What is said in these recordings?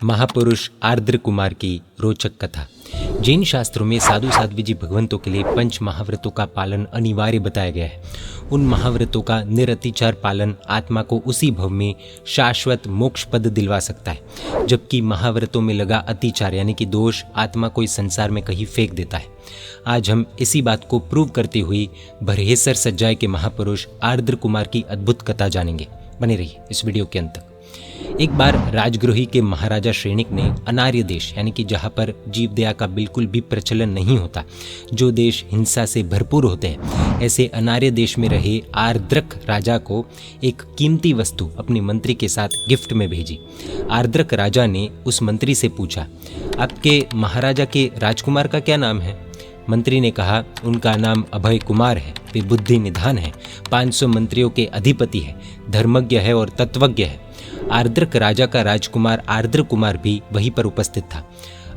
महापुरुष आर्द्र कुमार की रोचक कथा। जैन शास्त्रों में साधु साध्वी जी भगवंतों के लिए 5 महाव्रतों का पालन अनिवार्य बताया गया है। उन महाव्रतों का निरतिचार पालन आत्मा को उसी भव में शाश्वत मोक्ष पद दिलवा सकता है, जबकि महाव्रतों में लगा अतिचार यानी कि दोष आत्मा को इस संसार में कहीं फेंक देता है। आज हम इसी बात को प्रूव करते हुए भरहेसर सज्जाए के महापुरुष आर्द्र कुमार की अद्भुत कथा जानेंगे। बने रहिए इस वीडियो के अंत तक। एक बार राजगृही के महाराजा श्रेणिक ने अनार्य देश यानी कि जहाँ पर जीव दया का बिल्कुल भी प्रचलन नहीं होता, जो देश हिंसा से भरपूर होते हैं, ऐसे अनार्य देश में रहे आर्द्रक राजा को एक कीमती वस्तु अपने मंत्री के साथ गिफ्ट में भेजी। आर्द्रक राजा ने उस मंत्री से पूछा, आपके महाराजा के राजकुमार का क्या नाम है? मंत्री ने कहा, उनका नाम अभय कुमार है, वे बुद्धि निधान है, 500 मंत्रियों के अधिपति है, धर्मज्ञ है और तत्वज्ञ है। आर्द्रक राजा का राजकुमार आर्द्र कुमार भी वहीं पर उपस्थित था।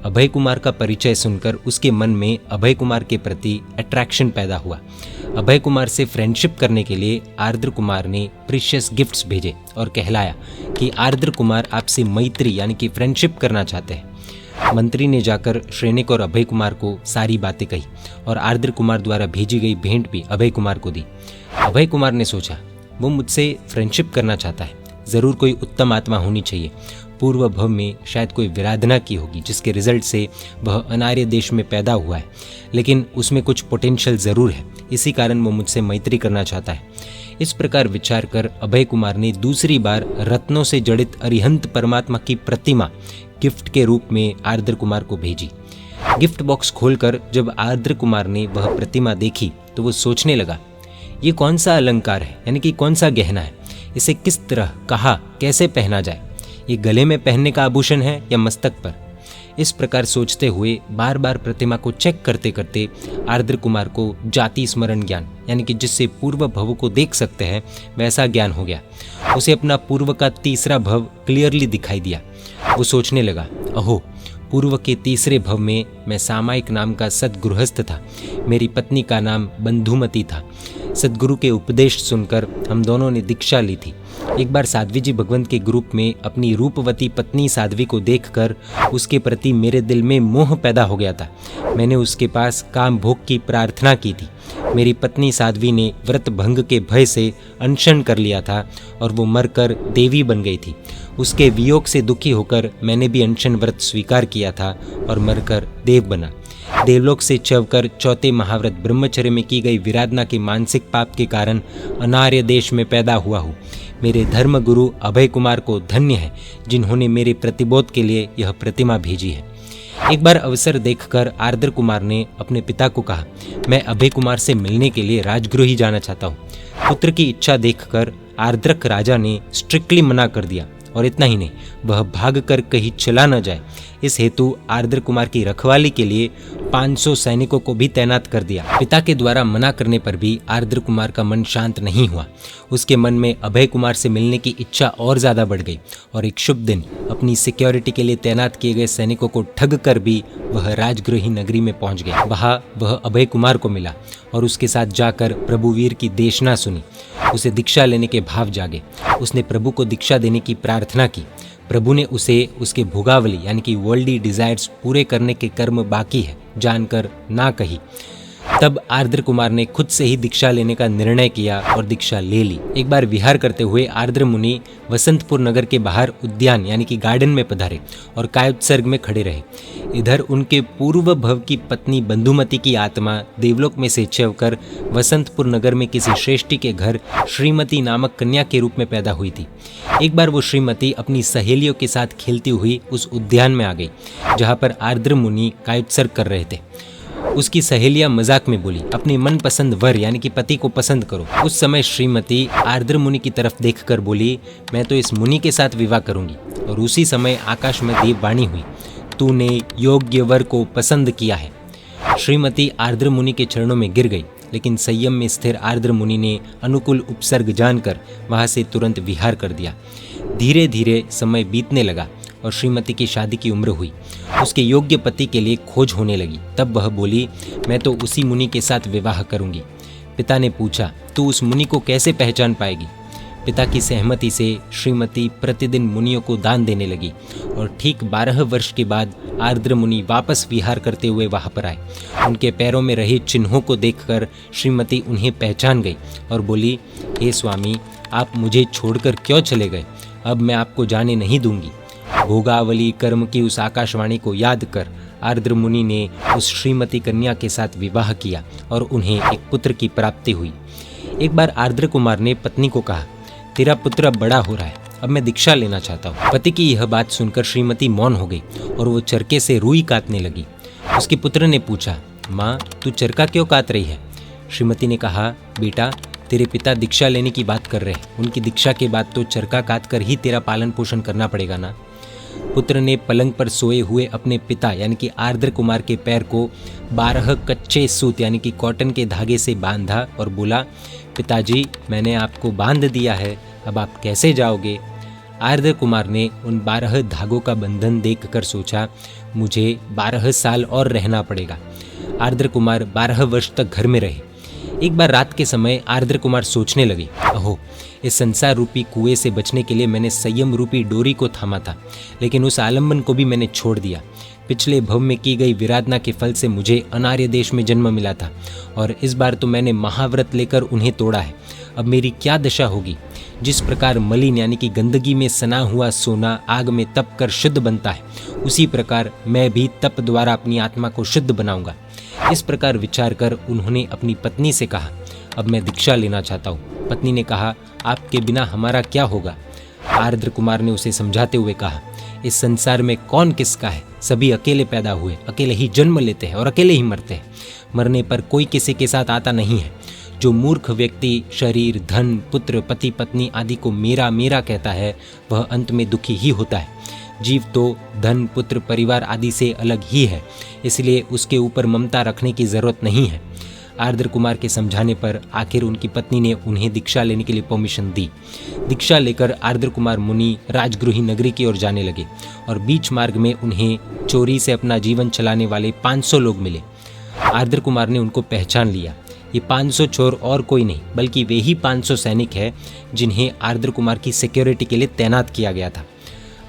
अभय कुमार का परिचय सुनकर उसके मन में अभय कुमार के प्रति अट्रैक्शन पैदा हुआ। अभय कुमार से फ्रेंडशिप करने के लिए आर्द्र कुमार ने प्रीशियस गिफ्ट्स भेजे और कहलाया कि आर्द्र कुमार आपसे मैत्री यानी कि फ्रेंडशिप करना चाहते हैं। मंत्री ने जाकर श्रेणिक और अभय कुमार को सारी बातें कही और आर्द्र कुमार द्वारा भेजी गई भेंट भी अभय कुमार को दी। अभय कुमार ने सोचा, वो मुझसे फ्रेंडशिप करना चाहता है, ज़रूर कोई उत्तम आत्मा होनी चाहिए। पूर्व भव में शायद कोई विराधना की होगी, जिसके रिजल्ट से वह अनार्य देश में पैदा हुआ है, लेकिन उसमें कुछ पोटेंशियल ज़रूर है, इसी कारण वो मुझसे मैत्री करना चाहता है। इस प्रकार विचार कर अभय कुमार ने दूसरी बार रत्नों से जड़ित अरिहंत परमात्मा की प्रतिमा गिफ्ट के रूप में आर्द्र कुमार को भेजी। गिफ्ट बॉक्स खोलकर जब आर्द्र कुमार ने वह प्रतिमा देखी तो वो सोचने लगा, ये कौन सा अलंकार है, यानी कि कौन सा गहना है, इसे किस तरह, कहाँ, कैसे पहना जाए, ये गले में पहनने का आभूषण है या मस्तक पर? इस प्रकार सोचते हुए बार बार प्रतिमा को चेक करते करते आर्द्र कुमार को जाति स्मरण ज्ञान यानी कि जिससे पूर्व भव को देख सकते हैं वैसा ज्ञान हो गया। उसे अपना पूर्व का तीसरा भव क्लियरली दिखाई दिया। वो सोचने लगा, अहो, पूर्व के तीसरे भव में मैं सामायिक नाम का सद्गृहस्थ था, मेरी पत्नी का नाम बंधुमती था। सद्गुरु के उपदेश सुनकर हम दोनों ने दीक्षा ली थी। एक बार साध्वी जी भगवंत के ग्रुप में अपनी रूपवती पत्नी साध्वी को देखकर उसके प्रति मेरे दिल में मोह पैदा हो गया था। मैंने उसके पास काम भोग की प्रार्थना की थी। मेरी पत्नी साध्वी ने व्रत भंग के भय से अनशन कर लिया था और वो मरकर देवी बन गई थी। उसके वियोग से दुखी होकर मैंने भी अनशन व्रत स्वीकार किया था और मरकर देव बना। देवलोक से चवकर चौथे महाव्रत ब्रह्मचर्य में की गई विराधना के मानसिक पाप के कारण अनार्य देश में पैदा हुआ हूँ। मेरे धर्म गुरु अभय कुमार को धन्य है, जिन्होंने मेरे प्रतिबोध के लिए यह प्रतिमा भेजी है। एक बार अवसर देखकर आर्द्र कुमार ने अपने पिता को कहा, मैं अभय कुमार से मिलने के लिए राजगृही जाना चाहता हूँ। पुत्र की इच्छा देखकर आर्द्रक राजा ने स्ट्रिक्टली मना कर दिया, और इतना ही नहीं, वह भागकर कहीं चला न जाए, इस हेतु आर्द्र कुमार की रखवाली के लिए 500 सैनिकों को भी तैनात कर दिया। पिता के द्वारा मना करने पर भी आर्द्र कुमार का मन शांत नहीं हुआ। उसके मन में अभय कुमार से मिलने की इच्छा और ज्यादा बढ़ गई और एक शुभ दिन अपनी सिक्योरिटी के लिए तैनात किए गए सैनिकों को ठग कर भी वह राजगृही नगरी में पहुंच गया। वहां वह अभय कुमार को मिला और उसके साथ जाकर प्रभुवीर की देशना सुनी। उसे दीक्षा लेने के भाव जागे। उसने प्रभु को दीक्षा देने की प्रार्थना की। प्रभु ने उसे उसके भोगावली यानी कि वर्ल्डली डिजायर्स पूरे करने के कर्म बाकी है जानकर ना कही। तब आर्द्र कुमार ने खुद से ही दीक्षा लेने का निर्णय किया और दीक्षा ले ली। एक बार विहार करते हुए आर्द्र मुनि वसंतपुर नगर के बाहर उद्यान यानी कि गार्डन में पधारे और कायोत्सर्ग में खड़े रहे। इधर उनके पूर्व भव की पत्नी बंधुमती की आत्मा देवलोक में से चवकर वसंतपुर नगर में किसी श्रेष्ठी के घर श्रीमती नामक कन्या के रूप में पैदा हुई थी। एक बार वो श्रीमती अपनी सहेलियों के साथ खेलती हुई उस उद्यान में आ गई जहाँ पर आर्द्र मुनि कायोत्सर्ग कर रहे थे। उसकी सहेलियां मजाक में बोली, अपनी मनपसंद वर यानी कि पति को पसंद करो। उस समय श्रीमती आर्द्र मुनि की तरफ देखकर बोली, मैं तो इस मुनि के साथ विवाह करूंगी। और उसी समय आकाश में देववाणी हुई, तूने योग्य वर को पसंद किया है। श्रीमती आर्द्र मुनि के चरणों में गिर गई, लेकिन संयम में स्थिर आर्द्र मुनि ने अनुकूल उपसर्ग जानकर वहां से तुरंत विहार कर दिया। धीरे धीरे समय बीतने लगा और श्रीमती की शादी की उम्र हुई। उसके योग्य पति के लिए खोज होने लगी। तब वह बोली, मैं तो उसी मुनि के साथ विवाह करूंगी। पिता ने पूछा, तू उस मुनि को कैसे पहचान पाएगी? पिता की सहमति से श्रीमती प्रतिदिन मुनियों को दान देने लगी और ठीक 12 वर्ष के बाद आर्द्र मुनि वापस विहार करते हुए वहां पर आए। उनके पैरों में रहे चिन्हों को देखकर श्रीमती उन्हें पहचान गई और बोली, हे स्वामी, आप मुझे छोड़कर क्यों चले गए? अब मैं आपको जाने नहीं दूंगी। भोगावली कर्म की उस आकाशवाणी को याद कर आर्द्र मुनि ने उस श्रीमती कन्या के साथ विवाह किया और उन्हें एक पुत्र की प्राप्ति हुई। एक बार आर्द्र कुमार ने पत्नी को कहा, तेरा पुत्र अब बड़ा हो रहा है, अब मैं दीक्षा लेना चाहता हूँ। पति की यह बात सुनकर श्रीमती मौन हो गई और वो चरके से रुई काटने लगी। उसके पुत्र ने पूछा, माँ, तू चरका क्यों काट रही है? श्रीमती ने कहा, बेटा, तेरे पिता दीक्षा लेने की बात कर रहे हैं, उनकी दीक्षा के बाद तो चरका काट कर ही तेरा पालन पोषण करना पड़ेगा ना। पुत्र ने पलंग पर सोए हुए अपने पिता यानी कि आर्द्र कुमार के पैर को 12 कच्चे सूत यानी कि कॉटन के धागे से बांधा और बोला, पिताजी, मैंने आपको बांध दिया है, अब आप कैसे जाओगे? आर्द्र कुमार ने उन 12 धागों का बंधन देखकर सोचा, मुझे 12 साल और रहना पड़ेगा। आर्द्र कुमार 12 वर्ष तक घर में रहे। एक बार रात के समय आर्द्र कुमार सोचने लगे, अहो, इस संसार रूपी कुएं से बचने के लिए मैंने संयम रूपी डोरी को थामा था, लेकिन उस आलम्बन को भी मैंने छोड़ दिया। पिछले भव में की गई विराधना के फल से मुझे अनार्य देश में जन्म मिला था और इस बार तो मैंने महाव्रत लेकर उन्हें तोड़ा है। अब मेरी क्या दशा होगी? जिस प्रकार मलिन यानी कि गंदगी में सना हुआ सोना आग में तप कर शुद्ध बनता है, उसी प्रकार मैं भी तप द्वारा अपनी आत्मा को शुद्ध बनाऊंगा। इस प्रकार विचार कर उन्होंने अपनी पत्नी से कहा, अब मैं दीक्षा लेना चाहता हूँ। पत्नी ने कहा, आपके बिना हमारा क्या होगा? आर्द्र कुमार ने उसे समझाते हुए कहा, इस संसार में कौन किसका है? सभी अकेले पैदा हुए, अकेले ही जन्म लेते हैं और अकेले ही मरते हैं। मरने पर कोई किसी के साथ आता नहीं है। जो मूर्ख व्यक्ति शरीर, धन, पुत्र, पति, पत्नी आदि को मेरा मेरा कहता है, वह अंत में दुखी ही होता है। जीव तो धन, पुत्र, परिवार आदि से अलग ही है, इसलिए उसके ऊपर ममता रखने की जरूरत नहीं है। आर्द्र कुमार के समझाने पर आखिर उनकी पत्नी ने उन्हें दीक्षा लेने के लिए परमिशन दी। दीक्षा लेकर आर्द्र कुमार मुनि राजगृही नगरी की ओर जाने लगे और बीच मार्ग में उन्हें चोरी से अपना जीवन चलाने वाले 500 लोग मिले। आर्द्र कुमार ने उनको पहचान लिया। ये 500 चोर और कोई नहीं बल्कि वे ही 500 सैनिक हैं जिन्हें आर्द्र कुमार की सिक्योरिटी के लिए तैनात किया गया था।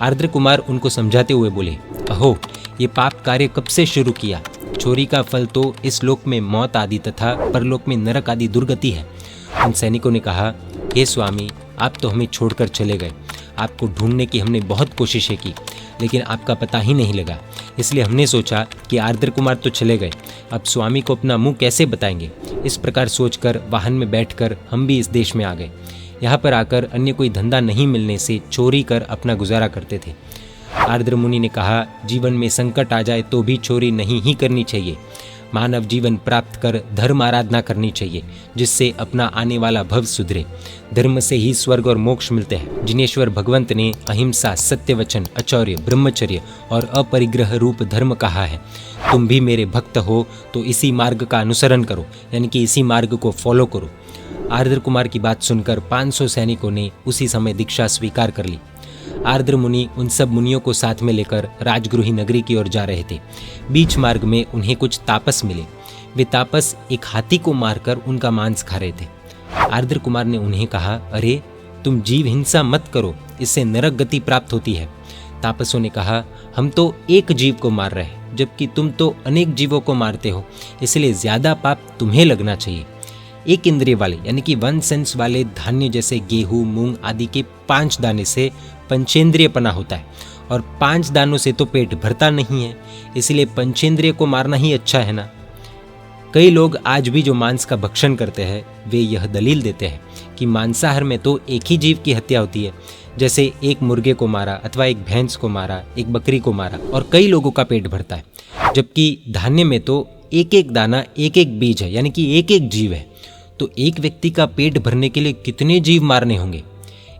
आर्द्र कुमार उनको समझाते हुए बोले, अहो, ये पाप कार्य कब से शुरू किया? चोरी का फल तो इस लोक में मौत आदि तथा परलोक में नरक आदि दुर्गति है। उन सैनिकों ने कहा, हे स्वामी, आप तो हमें छोड़कर चले गए। आपको ढूंढने की हमने बहुत कोशिशें की, लेकिन आपका पता ही नहीं लगा। इसलिए हमने सोचा कि आर्द्र कुमार तो चले गए, अब स्वामी को अपना मुंह कैसे बताएंगे। इस प्रकार सोचकर वाहन में बैठकर हम भी इस देश में आ गए। यहाँ पर आकर अन्य कोई धंधा नहीं मिलने से चोरी कर अपना गुजारा करते थे। आर्द्र मुनि ने कहा, जीवन में संकट आ जाए तो भी चोरी नहीं ही करनी चाहिए। मानव जीवन प्राप्त कर धर्म आराधना करनी चाहिए, जिससे अपना आने वाला भव सुधरे। धर्म से ही स्वर्ग और मोक्ष मिलते हैं। जिनेश्वर भगवंत ने अहिंसा, सत्यवचन, अचौर्य, ब्रह्मचर्य और अपरिग्रह रूप धर्म कहा है। तुम भी मेरे भक्त हो तो इसी मार्ग का अनुसरण करो, यानी कि इसी मार्ग को फॉलो करो। आर्द्र कुमार की बात सुनकर 500 सैनिकों ने उसी समय दीक्षा स्वीकार कर ली। आर्द्र मुनि उन सब मुनियों को साथ में लेकर राजगृही नगरी की ओर जा रहे थे। बीच मार्ग में उन्हें कुछ तापस मिले। वे तापस एक हाथी को मारकर उनका मांस खा रहे थे। आर्द्र कुमार ने उन्हें कहा, अरे, तुम जीव हिंसा मत करो, इससे नरक गति प्राप्त होती है। तापसों ने कहा, हम तो एक जीव को मार रहे हैं, जबकि तुम तो अनेक जीवों को मारते हो, इसलिए ज्यादा पाप तुम्हें लगना चाहिए। एक इंद्रिय वाले यानी कि 1 सेंस वाले धान्य जैसे गेहूं, मूंग आदि के 5 दाने से पंचेंद्रिय पना होता है और 5 दानों से तो पेट भरता नहीं है, इसलिए पंचेंद्रिय को मारना ही अच्छा है ना। कई लोग आज भी जो मांस का भक्षण करते हैं वे यह दलील देते हैं कि मांसाहार में तो एक ही जीव की हत्या होती है, जैसे एक मुर्गे को मारा अथवा एक भैंस को मारा, एक बकरी को मारा और कई लोगों का पेट भरता है। जबकि धान्य में तो एक एक दाना एक एक बीज है, यानी कि एक एक जीव है। तो एक व्यक्ति का पेट भरने के लिए कितने जीव मारने होंगे?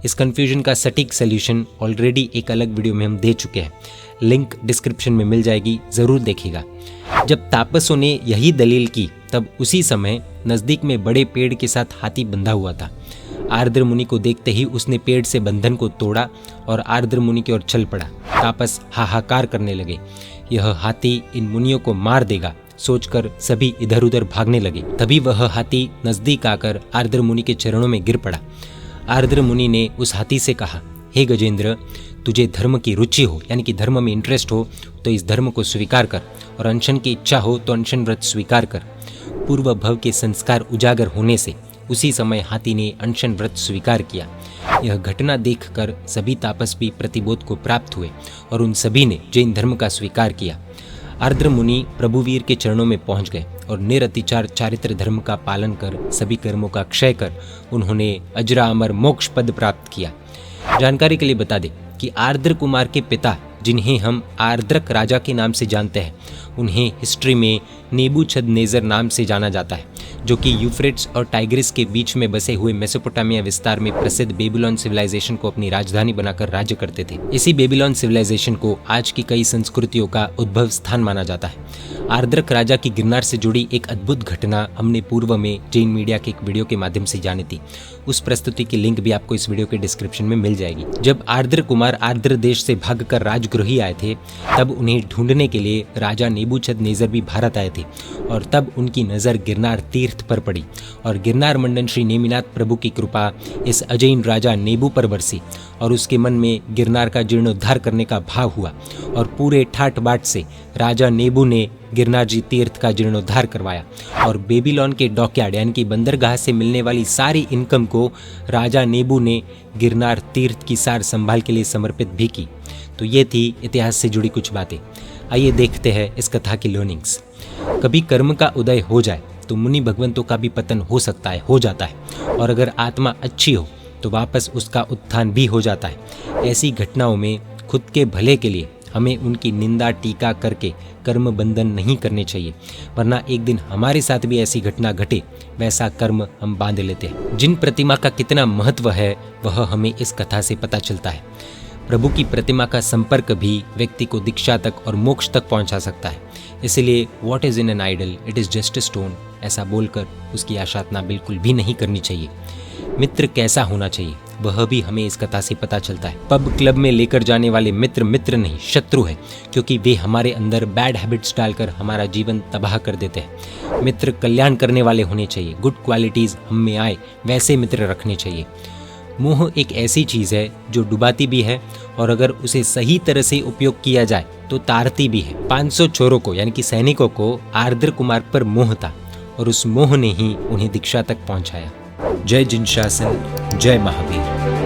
इस कंफ्यूजन का सटीक सलूशन ऑलरेडी एक अलग वीडियो में हम दे चुके हैं, लिंक डिस्क्रिप्शन में मिल जाएगी, जरूर देखिएगा। जब तापसों ने यही दलील की तब उसी समय नजदीक में बड़े पेड़ के साथ हाथी बंधा हुआ था। आर्द्र मुनि को देखते ही उसने पेड़ से बंधन को तोड़ा और आर्द्र मुनि की ओर चल पड़ा। तापस हाहाकार करने लगे, यह हाथी इन मुनियों को मार देगा सोचकर सभी इधर उधर भागने लगे। तभी वह हाथी नजदीक आकर आर्द्र मुनि के चरणों में गिर पड़ा। आर्द्र मुनि ने उस हाथी से कहा, हे गजेंद्र, तुझे धर्म की रुचि हो यानी कि धर्म में इंटरेस्ट हो तो इस धर्म को स्वीकार कर, और अनशन की इच्छा हो तो अनशन व्रत स्वीकार कर। पूर्व भव के संस्कार उजागर होने से उसी समय हाथी ने अनशन व्रत स्वीकार किया। यह घटना देखकर सभी तापस्वी प्रतिबोध को प्राप्त हुए और उन सभी ने जैन धर्म का स्वीकार किया। आर्द्र मुनि प्रभुवीर के चरणों में पहुंच गए और निरतिचार चारित्र धर्म का पालन कर सभी कर्मों का क्षय कर उन्होंने अजरा अमर मोक्ष पद प्राप्त किया। जानकारी के लिए बता दें कि आर्द्र कुमार के पिता, जिन्हें हम आर्द्रक राजा के नाम से जानते हैं, उन्हें हिस्ट्री में नेबूखदनेस्सर नाम से जाना जाता है, जो कि यूफ्रेट्स और टाइग्रिस के बीच में बसे हुए मेसोपोटामिया विस्तार में प्रसिद्ध बेबीलोन सिविलाइजेशन को अपनी राजधानी बनाकर राज्य करते थे। इसी बेबीलोन सिविलाइजेशन को आज की कई संस्कृतियों का उद्भव स्थान माना जाता है। आर्द्रक राजा की गिरनार से जुड़ी एक अद्भुत घटना हमने पूर्व में जैन मीडिया के एक वीडियो के माध्यम से जानी थी। उस प्रस्तुति की लिंक भी आपको इस वीडियो के डिस्क्रिप्शन में मिल जाएगी। जब आर्द्र कुमार आर्द्र देश से भागकर राजगृही आए थे, तब उन्हें ढूंढने के लिए राजा नेबूखदनेस्सर भी भारत आए थे, और तब उनकी नज़र गिरनार तीर्थ पर पड़ी और गिरनार मंडन श्री नेमिनाथ प्रभु की कृपा इस अजैन राजा नेबू पर बरसी और उसके मन में गिरनार का जीर्णोद्धार करने का भाव हुआ, और पूरे ठाट बाट से राजा नेबू ने गिरनार जी तीर्थ का जीर्णोद्धार करवाया और बेबीलोन के डॉकयार्ड यानी कि बंदरगाह से मिलने वाली सारी इनकम को राजा नेबू ने गिरनार तीर्थ की सार संभाल के लिए समर्पित भी की। तो ये थी इतिहास से जुड़ी कुछ बातें। आइए देखते हैं इस कथा की लर्निंग्स। कभी कर्म का उदय हो जाए तो मुनि भगवंतों का भी पतन हो सकता है, हो जाता है, और अगर आत्मा अच्छी हो तो वापस उसका उत्थान भी हो जाता है। ऐसी घटनाओं में खुद के भले के लिए हमें उनकी निंदा टीका करके कर्म बंधन नहीं करने चाहिए, वरना एक दिन हमारे साथ भी ऐसी घटना घटे वैसा कर्म हम बांध लेते हैं। जिन प्रतिमा का कितना महत्व है वह हमें इस कथा से पता चलता है। प्रभु की प्रतिमा का संपर्क भी व्यक्ति को दीक्षा तक और मोक्ष तक पहुंचा सकता है। इसलिए what is in an idol, it is just a stone, ऐसा बोलकर उसकी आशातना बिल्कुल भी नहीं करनी चाहिए। मित्र कैसा होना चाहिए वह भी हमें इस कथा से पता चलता है। पब क्लब में लेकर जाने वाले मित्र मित्र नहीं शत्रु है, क्योंकि वे हमारे अंदर बैड हैबिट्स डालकर हमारा जीवन तबाह कर देते हैं। मित्र कल्याण करने वाले होने चाहिए, गुड क्वालिटीज हम में आए वैसे मित्र रखने चाहिए। मोह एक ऐसी चीज है जो डुबाती भी है, और अगर उसे सही तरह से उपयोग किया जाए तो तारती भी है। 500 चोरों को यानी कि सैनिकों को आर्द्र कुमार पर मोह था, और उस मोह ने ही उन्हें दीक्षा तक पहुंचाया। जय जिन शासन, जय महावीर।